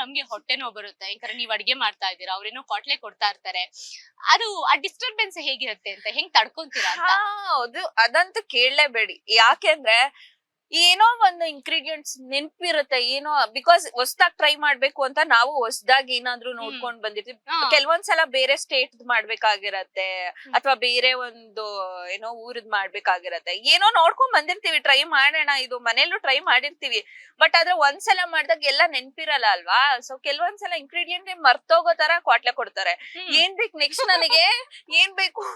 ನಮ್ಗೆ ಹೊಟ್ಟೆ ನೋವು ಬರುತ್ತೆ, ಯಾಕಂದ್ರೆ ನೀವ್ ಅಡ್ಗೆ ಮಾಡ್ತಾ ಇದ್ದೀರಾ, ಅವ್ರೇನೋ ಕೊಟ್ಲೆ ಕೊಡ್ತಾ ಇರ್ತಾರೆ. ಅದು ಆ ಡಿಸ್ಟರ್ಬೆನ್ಸ್ ಹೇಗಿರುತ್ತೆ ಅಂತ ಹೆಂಗ್ ತಡ್ಕೊಂತೀರಾ ಅಂತ? ಹೌದು, ಅದಂತೂ ಕೇಳಲೇಬೇಡಿ. ಯಾಕೆಂದ್ರೆ ಏನೋ ಒಂದು ಇಂಗ್ರೀಡಿಯೆಂಟ್ಸ್ ನೆನ್ಪಿರುತ್ತೆ, ಏನೋ ಬಿಕಾಸ್ ಹೊಸ್ದಾಗ್ ಟ್ರೈ ಮಾಡ್ಬೇಕು ಅಂತ ನಾವು ಹೊಸ್ದಾಗಿ ಏನಾದ್ರು ನೋಡ್ಕೊಂಡ್ ಬಂದಿರ್ತೀವಿ. ಕೆಲವೊಂದ್ಸಲ ಬೇರೆ ಸ್ಟೇಟ್ ಮಾಡ್ಬೇಕಾಗಿರತ್ತೆ, ಅಥವಾ ಬೇರೆ ಒಂದು ಏನೋ ಊರದ್ ಮಾಡ್ಬೇಕಾಗಿರತ್ತೆ. ಏನೋ ನೋಡ್ಕೊಂಡ್ ಬಂದಿರ್ತೀವಿ, ಟ್ರೈ ಮಾಡೋಣ ಇದು ಮನೇಲೂ ಟ್ರೈ ಮಾಡಿರ್ತೀವಿ. ಬಟ್ ಆದ್ರೆ ಒಂದ್ಸಲ ಮಾಡ್ದಾಗ ಎಲ್ಲ ನೆನ್ಪಿರಲ್ಲ ಅಲ್ವಾ. ಸೊ ಕೆಲವೊಂದ್ಸಲ ಇಂಗ್ರೀಡಿಯೆಂಟ್ ಮರ್ತೋಗೋ ತರ ಕ್ವಾಟ್ಲೆ ಕೊಡ್ತಾರೆ. ಏನ್ ಬೇಕು ನೆಕ್ಸ್ಟ್ ನನಗೆ, ಏನ್ ಬೇಕು,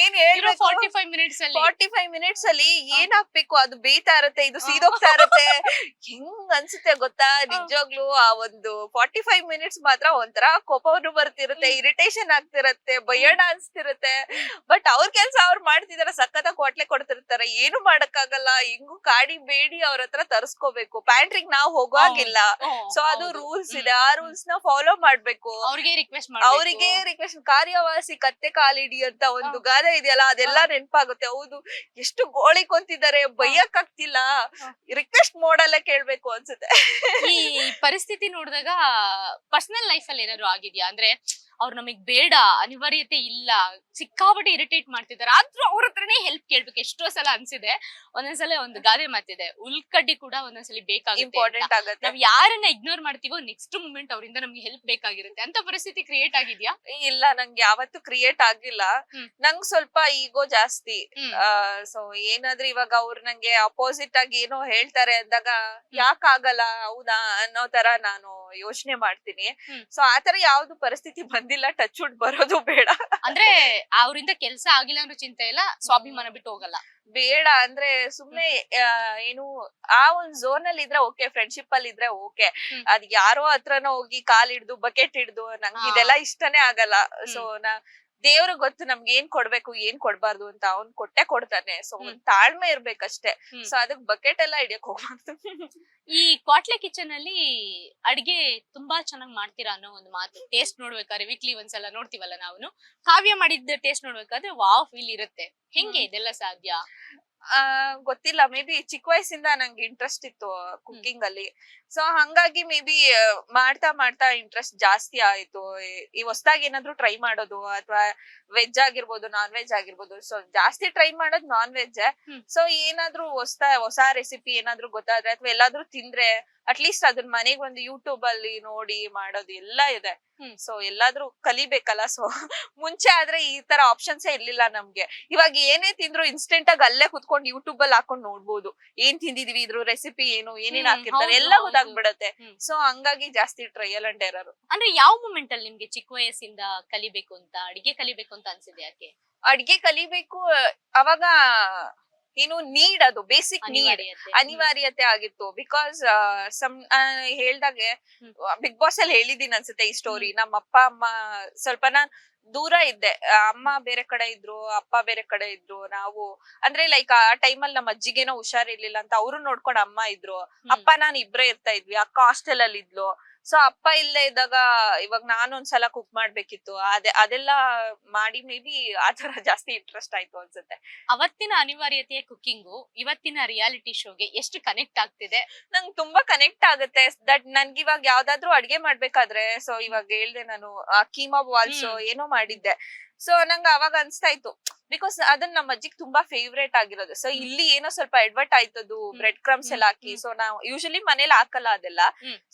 ಏನ್ ಹೇಳ್ಬೇಕು, 45 ಮಿನಿಟ್ಸ್ ಅಲ್ಲಿ ಏನ್ ಹಾಕ್ಬೇಕು, ಅದು ಬೇಯ್ತಾ ಇರತ್ತೆ, ಇದು ಸೀದೋಗ್ತಾ ಇರತ್ತೆ. ಹೆಂಗ್ ಅನ್ಸುತ್ತೆ ಗೊತ್ತಾ ನಿಜವಾಗ್ಲೂ. ಆ ಒಂದು 45 ಮಿನಿಟ್ಸ್ ಮಾತ್ರ ಒಂಥರ ಕೋಪವನ್ನು ಬರ್ತಿರುತ್ತೆ, ಇರಿಟೇಷನ್ ಆಗ್ತಿರತ್ತೆ, ಭಯಣ ಅನ್ಸ್ತಿರುತ್ತೆ. ಬಟ್ ಅವ್ರ ಕೆಲ್ಸ ಅವ್ರು ಮಾಡ್ತಿದಾರೆ, ಸಖತ್ತಾಗಿ ಕ್ವಾಟ್ಲೆ ಕೊಡ್ತಿರ್ತಾರೆ, ಏನು ಮಾಡಕ್ಕಾಗಲ್ಲ. ಹೆಂಗು ಕಾಡಿ ಬೇಡಿ ಅವ್ರ ಹತ್ರ ತರ್ಸ್ಕೋಬೇಕು. ಪ್ಯಾಂಟ್ರಿಗೆ ನಾವು ಹೋಗುವಾಗಿಲ್ಲ. ಸೊ ಅದು ರೂಲ್ಸ್ ಇದೆ, ಆ ರೂಲ್ಸ್ ನ ಫಾಲೋ ಮಾಡ್ಬೇಕು. ಅವ್ರಿಗೆ ರಿಕ್ವೆಸ್ಟ್ ಕಾರ್ಯವಾಸಿ ಕತ್ತೆ ಕಾಲಿಡಿ ಅಂತ ಒಂದು ಗಾದೆ ಇದೆಯಲ್ಲ, ಅದೆಲ್ಲ ನೆನ್ಪಾಗುತ್ತೆ. ಹೌದು, ಎಷ್ಟು ಗೋಳಿ ಕೊಂತಿದ್ದಾರೆ, ಬೈಯಕ್ ಆಗ್ತಿಲ್ಲ, ರಿಕ್ವೆಸ್ಟ್ ಮೋಡಲ್ಲೇ ಕೇಳ್ಬೇಕು ಅನ್ಸುತ್ತೆ. ಈ ಪರಿಸ್ಥಿತಿ ನೋಡಿದಾಗ ಪರ್ಸನಲ್ ಲೈಫ್ ಅಲ್ಲಿ ಏನಾದ್ರು ಆಗಿದ್ಯಾ? ಅಂದ್ರೆ ಅವ್ರು ನಮಗ್ ಬೇಡ, ಅನಿವಾರ್ಯತೆ ಇಲ್ಲ, ಸಿಕ್ಕಾಪಟ್ಟೆ ಇರಿಟೇಟ್ ಮಾಡ್ತಿದಾರೆ, ಆದ್ರೂ ಅವ್ರ ಹತ್ರನೇ ಹೆಲ್ಪ್ ಕೇಳ್ಬೇಕು ಎಷ್ಟೋ ಸಲ ಅನ್ಸಿದೆ. ಒಂದೊಂದ್ಸಲ ಒಂದು ಗಾದೆ ಮಾತಿದೆ, ಉಳ್ಕಡ್ಡಿ ಕೂಡ ಒಂದೊಂದ್ಸಲಿ ಬೇಕಾಗುತ್ತೆ, ಇಂಪಾರ್ಟೆಂಟ್ ಆಗುತ್ತೆ. ನಾವ್ ಯಾರನ್ನ ಇಗ್ನೋರ್ ಮಾಡ್ತೀವೋ ನೆಕ್ಸ್ಟ್ ಮೂಮೆಂಟ್ ಅವರಿಂದ ನಮ್ಗೆ ಹೆಲ್ಪ್ ಬೇಕಾಗಿರುತ್ತೆ. ಅಂತ ಪರಿಸ್ಥಿತಿ ಕ್ರಿಯೇಟ್ ಆಗಿದ್ಯಾ? ಇಲ್ಲ, ನಂಗೆ ಯಾವತ್ತೂ ಕ್ರಿಯೇಟ್ ಆಗಿಲ್ಲ. ನಂಗ್ ಸ್ವಲ್ಪ ಈಗೋ ಜಾಸ್ತಿ. ಸೊ ಏನಾದ್ರೂ ಇವಾಗ ಅವ್ರು ನಂಗೆ ಅಪೋಸಿಟ್ ಆಗಿ ಏನೋ ಹೇಳ್ತಾರೆ ಅಂದಾಗ ಯಾಕಾಗಲ್ಲ ಹೌದಾ ಅನ್ನೋ ತರ ನಾನು ಯೋಚನೆ ಮಾಡ್ತೀನಿ. ಸೊ ಆತರ ಯಾವ್ದು ಪರಿಸ್ಥಿತಿ ಬಂದಿಲ್ಲ, ಟಚ್ ವುಡ್ ಬರೋದು ಬೇಡ. ಅಂದ್ರೆ ಅವ್ರಿಂದ ಕೆಲ್ಸ ಆಗಿಲ್ಲ ಅನ್ನೋ ಚಿಂತೆ ಇಲ್ಲ, ಸ್ವಾಭಿಮಾನ ಬಿಟ್ಟು ಹೋಗಲ್ಲ. ಬೇಡ ಅಂದ್ರೆ ಸುಮ್ನೆ ಏನು ಆ ಒಂದ್ ಝೋನ್ ಅಲ್ಲಿ ಇದ್ರೆ ಓಕೆ, ಫ್ರೆಂಡ್ಶಿಪ್ ಅಲ್ಲಿ ಇದ್ರೆ ಓಕೆ. ಅದ್ ಯಾರೋ ಹತ್ರನ ಹೋಗಿ ಕಾಲ್ ಹಿಡ್ದು ಬಕೆಟ್ ಹಿಡ್ದು ನಂಗೆ ಇದೆಲ್ಲ ಇಷ್ಟನೇ ಆಗಲ್ಲ. ಸೊ ದೇವ್ರಿಗೆ ಗೊತ್ತು ನಮ್ಗೆ ಏನ್ ಕೊಡ್ಬೇಕು ಏನ್ ಕೊಡ್ಬಾರ್ದು ಅಂತ, ಅವ್ನ್ ಕೊಟ್ಟೆ ಕೊಡ್ತಾನೆ. ಸೊ ಒಂದ್ ತಾಳ್ಮೆ ಇರ್ಬೇಕಷ್ಟೇ. ಸೊ ಅದಕ್ ಬಕೆಟ್ ಎಲ್ಲ ಹಿಡಿಯಕ್ ಹೋಗ್ಬಾರ್ದು. ಈ ಕ್ವಾಟ್ಲೆ ಕಿಚನ್ ಅಲ್ಲಿ ಅಡ್ಗೆ ತುಂಬಾ ಚೆನ್ನಾಗ್ ಮಾಡ್ತೀರಾ ಅನ್ನೋ ಒಂದು ಮಾತು ಟೇಸ್ಟ್ ನೋಡ್ಬೇಕಾದ್ರೆ ವೀಕ್ಲಿ ಒಂದ್ಸಲ ನೋಡ್ತೀವಲ್ಲ ನಾವು, ಕಾವ್ಯ ಮಾಡಿದ ಟೇಸ್ಟ್ ನೋಡ್ಬೇಕಾದ್ರೆ ವಾವ್ ಫೀಲ್ ಇರುತ್ತೆ. ಹೆಂಗೆ ಇದೆಲ್ಲ ಸಾಧ್ಯ? ಗೊತ್ತಿಲ್ಲ, ಮೇ ಬಿ ಚಿಕ್ಕ ವಯಸ್ಸಿಂದ ನಂಗೆ ಇಂಟ್ರೆಸ್ಟ್ ಇತ್ತು ಕುಕಿಂಗ್ ಅಲ್ಲಿ. ಸೊ ಹಂಗಾಗಿ ಮೇ ಬಿ ಮಾಡ್ತಾ ಮಾಡ್ತಾ ಇಂಟ್ರೆಸ್ಟ್ ಜಾಸ್ತಿ ಆಯ್ತು. ಈ ಹೊಸದಾಗಿ ಏನಾದ್ರು ಟ್ರೈ ಮಾಡೋದು, ಅಥವಾ ವೆಜ್ ಆಗಿರ್ಬೋದು ನಾನ್ ವೆಜ್ ಆಗಿರ್ಬೋದು. ಸೊ ಜಾಸ್ತಿ ಟ್ರೈ ಮಾಡೋದು ನಾನ್ ವೆಜ್. ಸೊ ಏನಾದ್ರು ಹೊಸ ರೆಸಿಪಿ ಏನಾದ್ರು ಗೊತ್ತಾದ್ರೆ, ಅಥವಾ ಎಲ್ಲಾದ್ರೂ ತಿಂದ್ರೆ ಅಟ್ಲೀಸ್ಟ್ ಅದನ್ನ ಮನೆಗ್ ಒಂದು ಯೂಟ್ಯೂಬ್ ಅಲ್ಲಿ ನೋಡಿ ಮಾಡೋದು ಎಲ್ಲ ಇದೆ. ಸೊ ಎಲ್ಲಾದ್ರೂ ಕಲಿಬೇಕಲ್ಲ. ಸೊ ಮುಂಚೆ ಆದ್ರೆ ಈ ತರ ಆಪ್ಷನ್ಸ್ ಇರ್ಲಿಲ್ಲ ನಮ್ಗೆ. ಇವಾಗ ಏನೇ ತಿಂದ್ರು ಇನ್ಸ್ಟೆಂಟ್ ಆಗಿ ಅಲ್ಲೇ ಕುತ್ಕೊಂಡು ಯೂಟ್ಯೂಬ್ ಅಲ್ಲಿ ಹಾಕೊಂಡ್ ನೋಡ್ಬೋದು, ಏನ್ ತಿಂದಿದೀವಿ, ಇದ್ರ ರೆಸಿಪಿ ಏನು, ಏನೇನ್ ಹಾಕಿರ್ತಾರೆ ಎಲ್ಲ ಗೊತ್ತಾಗ್ಬಿಡತ್ತೆ. ಸೊ ಹಂಗಾಗಿ ಜಾಸ್ತಿ ಟ್ರಯಲ್ ಅಂಡ್ ಎರರ್. ಅಂದ್ರೆ ಯಾವ ಮೂಮೆಂಟ್ ಅಲ್ಲಿ ನಿಮ್ಗೆ ಚಿಕ್ಕ ವಯಸ್ಸಿಂದ ಕಲಿಬೇಕು ಅಂತ, ಅಡಿಗೆ ಕಲಿಬೇಕು ಅಂತ ಅನ್ಸಿದೆ? ಯಾಕೆ ಅಡ್ಗೆ ಕಲಿಬೇಕು ಅವಾಗ ಏನು ನೀಡ್, ಅದು ಬೇಸಿಕ್ ನೀಡ್, ಅನಿವಾರ್ಯತೆ ಆಗಿತ್ತು. ಬಿಕಾಸ್ ಹೇಳ್ದಾಗೆ ಬಿಗ್ ಬಾಸ್ ಅಲ್ಲಿ ಹೇಳಿದೀನಿ ಅನ್ಸುತ್ತೆ ಈ ಸ್ಟೋರಿ. ನಮ್ಮ ಅಪ್ಪ ಅಮ್ಮ ಸ್ವಲ್ಪ ನಾನ್ ದೂರ ಇದ್ದೆ, ಅಮ್ಮ ಬೇರೆ ಕಡೆ ಇದ್ರು, ಅಪ್ಪ ಬೇರೆ ಕಡೆ ಇದ್ರು. ನಾವು ಅಂದ್ರೆ ಲೈಕ್ ಆ ಟೈಮಲ್ಲಿ ನಮ್ಮ ಅಜ್ಜಿಗೇನೋ ಹುಷಾರಿರ್ಲಿಲ್ಲ ಅಂತ ಅವ್ರು ನೋಡ್ಕೊಂಡ್ ಅಮ್ಮ ಇದ್ರು, ಅಪ್ಪ ನಾನ್ ಇಬ್ರೇ ಇರ್ತಾ ಇದ್ವಿ. ಅಕ್ಕ ಹಾಸ್ಟೆಲ್ ಅಲ್ಲಿ ಇದ್ಲು. ಸೊ ಅಪ್ಪ ಇಲ್ಲದೆ ಇದ್ದಾಗ ಇವಾಗ ನಾನು ಒಂದ್ಸಲ ಕುಕ್ ಮಾಡ್ಬೇಕಿತ್ತು. ಅದೆಲ್ಲ ಮಾಡಿ ಮೇ ಬಿ ಆತರ ಜಾಸ್ತಿ ಇಂಟ್ರೆಸ್ಟ್ ಆಯ್ತು ಅನ್ಸುತ್ತೆ. ಅವತ್ತಿನ ಅನಿವಾರ್ಯತೆಯ ಕುಕಿಂಗು ಇವತ್ತಿನ ರಿಯಾಲಿಟಿ ಶೋಗೆ ಎಷ್ಟು ಕನೆಕ್ಟ್ ಆಗ್ತಿದೆ? ನಂಗೆ ತುಂಬಾ ಕನೆಕ್ಟ್ ಆಗುತ್ತೆ. ದಟ್ ನನ್ಗೆ ಇವಾಗ ಯಾವ್ದಾದ್ರು ಅಡ್ಗೆ ಮಾಡ್ಬೇಕಾದ್ರೆ, ಸೊ ಇವಾಗ ಹೇಳ್ದೆ ನಾನು ಕೀಮಾ ಬಾಲ್ಸ್ ಏನೋ ಮಾಡಿದ್ದೆ. ಸೊ ನಂಗೆ ಅವಾಗ ಅನ್ಸ್ತಾ ಇತ್ತು, ಬಿಕಾಸ್ ಅದನ್ನ ನಮ್ಮ ಅಜ್ಜಿಗ್ ತುಂಬಾ ಫೇವ್ರೇಟ್ ಆಗಿರೋದು. ಸೊ ಇಲ್ಲಿ ಏನೋ ಸ್ವಲ್ಪ ಎಡ್ವರ್ಟ್ ಆಯ್ತದು, ಬ್ರೆಡ್ ಕ್ರಮ್ಸ್ ಎಲ್ಲ ಹಾಕಿ. ಸೊ ನಾವು ಯೂಶಲಿ ಮನೇಲಿ ಹಾಕಲ್ಲ ಅದೆಲ್ಲ.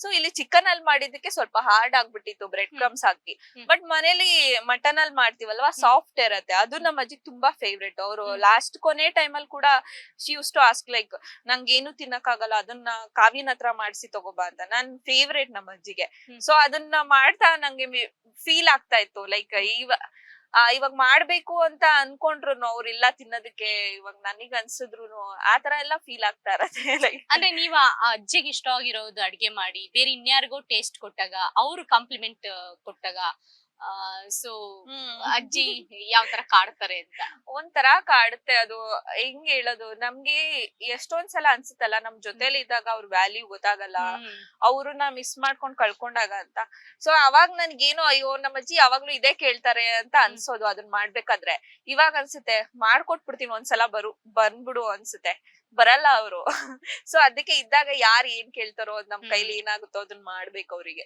ಸೊ ಇಲ್ಲಿ ಚಿಕನ್ ಅಲ್ಲಿ ಮಾಡಿದಕ್ಕೆ ಸ್ವಲ್ಪ ಹಾರ್ಡ್ ಆಗ್ಬಿಟ್ಟಿತ್ತು ಬ್ರೆಡ್ ಕ್ರಮ್ಸ್ ಹಾಕಿ. ಬಟ್ ಮನೇಲಿ ಮಟನ್ ಅಲ್ಲಿ ಮಾಡ್ತೀವಲ್ವಾ, ಸಾಫ್ಟ್ ಇರತ್ತೆ. ಅದು ನಮ್ಮ ಅಜ್ಜಿಗ್ ತುಂಬಾ ಫೇವ್ರೇಟ್. ಅವರು ಲಾಸ್ಟ್ ಕೊನೆ ಟೈಮ್ ಅಲ್ಲಿ ಕೂಡ she used to ask like, ನಂಗೆ ಏನು ತಿನ್ನಕ್ಕಾಗಲ್ಲ, ಅದನ್ನ ಕಾವ್ಯನ ಹತ್ರ ಮಾಡಿಸಿ ತಗೋಬಾ ಅಂತ. ನನ್ ಫೇವ್ರೇಟ್ ನಮ್ಮ ಅಜ್ಜಿಗೆ. ಸೊ ಅದನ್ನ ಮಾಡ್ತಾ ನಂಗೆ ಫೀಲ್ ಆಗ್ತಾ ಇತ್ತು ಲೈಕ್ ಇವಾಗ ಮಾಡ್ಬೇಕು ಅಂತ ಅನ್ಕೊಂಡ್ರು ಅವ್ರಿಲ್ಲ ತಿನ್ನೋದಕ್ಕೆ, ಇವಾಗ ನನಗ್ ಅನ್ಸಿದ್ರು ಆತರ ಎಲ್ಲ ಫೀಲ್ ಆಗ್ತಾ ಇರತ್ತೆ. ಅಂದ್ರೆ ನೀವ್ ಅಜ್ಜಿಗೆ ಇಷ್ಟ ಆಗಿರೋದು ಅಡ್ಗೆ ಮಾಡಿ ಬೇರೆ ಇನ್ಯಾರಿಗೋ ಟೇಸ್ಟ್ ಕೊಟ್ಟಾಗ, ಅವ್ರು ಕಾಂಪ್ಲಿಮೆಂಟ್ ಕೊಟ್ಟಾಗ, ಸೊ ಅಜ್ಜಿ ಯಾವ ತರ ಕಾಡ್ತಾರೆ ಅಂತ? ಒಂಥರ ಕಾಡುತ್ತೆ. ಅದು ಹೆಂಗ್ ಹೇಳೋದು, ನಮ್ಗೆ ಎಷ್ಟೊಂದ್ಸಲ ಅನ್ಸುತ್ತಲ್ಲ ನಮ್ ಜೊತೆಲಿ ಇದ್ದಾಗ ಅವ್ರ ವ್ಯಾಲ್ಯೂ ಗೊತ್ತಾಗಲ್ಲ, ಅವ್ರನ್ನ ಮಿಸ್ ಮಾಡ್ಕೊಂಡ್ ಕಳ್ಕೊಂಡಾಗ ಅಂತ. ಸೊ ಅವಾಗ ನನ್ಗೇನೋ ಅಯ್ಯೋ ನಮ್ಮ ಅಜ್ಜಿ ಯಾವಾಗ್ಲೂ ಇದೇ ಕೇಳ್ತಾರೆ ಅಂತ ಅನ್ಸೋದು ಅದನ್ನ ಮಾಡ್ಬೇಕಾದ್ರೆ. ಇವಾಗ ಅನ್ಸುತ್ತೆ ಮಾಡ್ಕೊಟ್ಬಿಡ್ತೀನಿ ಒಂದ್ಸಲ ಬಂದ್ಬಿಡು ಅನ್ಸುತ್ತೆ. ಬರಲ್ಲ ಅವರು. ಸೊ ಅದಕ್ಕೆ ಇದ್ದಾಗ ಯಾರು ಏನ್ ಕೇಳ್ತಾರೋ ಅದ್ ನಮ್ ಹ್ಮ್. ಕೈಲಿ ಏನಾಗುತ್ತೋ ಅದನ್ನ ಮಾಡ್ಬೇಕು ಅವ್ರಿಗೆ.